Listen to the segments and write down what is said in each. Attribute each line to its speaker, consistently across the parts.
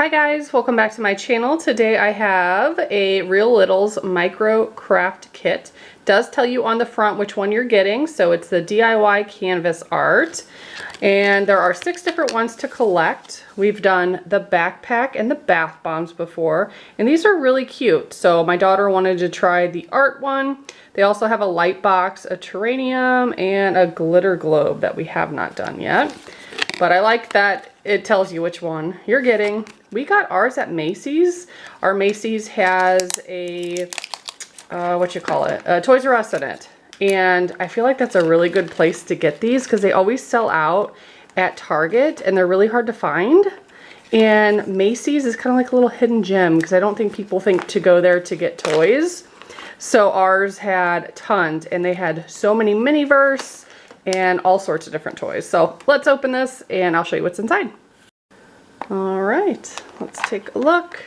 Speaker 1: Hi guys, welcome back to my channel. Today I have a Real Littles micro craft kit. It does tell you on the front which one you're getting, so it's the DIY canvas art. And there are 6 different ones to collect. We've done the backpack and the bath bombs before, and these are really cute. So my daughter wanted to try the art one. They also have a light box, a terrarium, and a glitter globe that we have not done yet. But I like that it tells you which one you're getting. We got ours at Macy's. Our Macy's has a, a Toys R Us in it. And I feel like that's a really good place to get these because they always sell out at Target and they're really hard to find. And Macy's is kind of like a little hidden gem because I don't think people think to go there to get toys. So ours had tons, and they had so many Miniverse and all sorts of different toys. So let's open this and I'll show you what's inside. All right, let's take a look.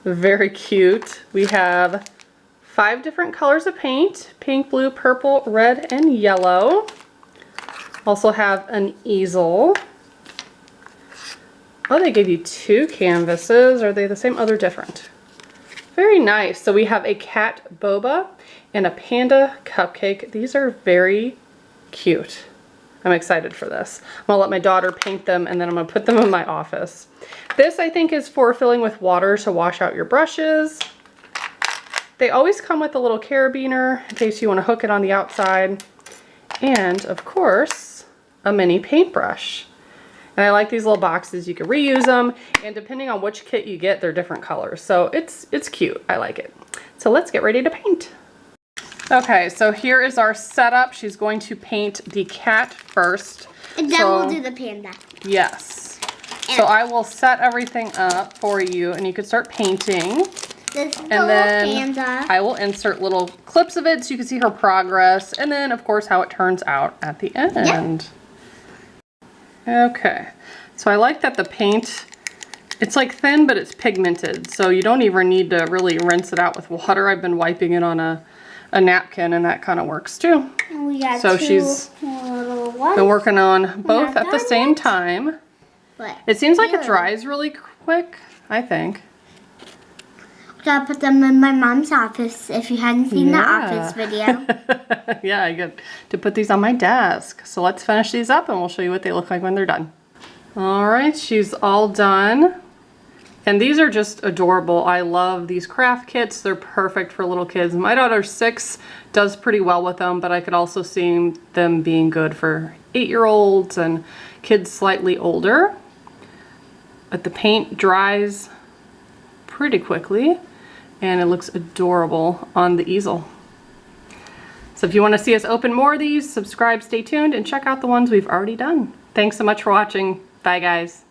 Speaker 1: Very cute. We have 5 different colors of paint: pink, blue, purple, red, and yellow. Also have an easel. Oh, they gave you 2 canvases. Are they the same? Oh, they're different. Very nice. So we have a cat boba and a panda cupcake. These are very cute. I'm excited for this. I'm gonna let my daughter paint them and then I'm gonna put them in my office. This I think is for filling with water to wash out your brushes. They always come with a little carabiner in case you want to hook it on the outside. And of course, a mini paintbrush. And I like these little boxes. You can reuse them, and depending on which kit you get, they're different colors. So it's cute. I like it. So let's get ready to paint. Okay, so here is our setup. She's going to paint the cat first.
Speaker 2: And then we'll do the panda.
Speaker 1: Yes. So I will set everything up for you and you can start painting.
Speaker 2: This is
Speaker 1: and then panda. I will insert little clips of it so you can see her progress, and then of course how it turns out at the end. Yep. Okay, so I like that the paint, it's like thin but it's pigmented, so you don't even need to really rinse it out with water. I've been wiping it on a napkin and that kind of works too.
Speaker 2: And we got
Speaker 1: so
Speaker 2: 2
Speaker 1: she's
Speaker 2: little ones.
Speaker 1: been working on both at the same time.
Speaker 2: But
Speaker 1: it seems like it dries really quick, I think.
Speaker 2: Gotta put them in my mom's office if you hadn't seen the office video.
Speaker 1: Yeah, I get to put these on my desk. So let's finish these up and we'll show you what they look like when they're done. All right, she's all done. And these are just adorable. I love these craft kits. They're perfect for little kids. My daughter's 6, does pretty well with them, but I could also see them being good for 8-year-olds and kids slightly older. But the paint dries pretty quickly and it looks adorable on the easel. So if you want to see us open more of these, subscribe, stay tuned, and check out the ones we've already done. Thanks so much for watching. Bye guys.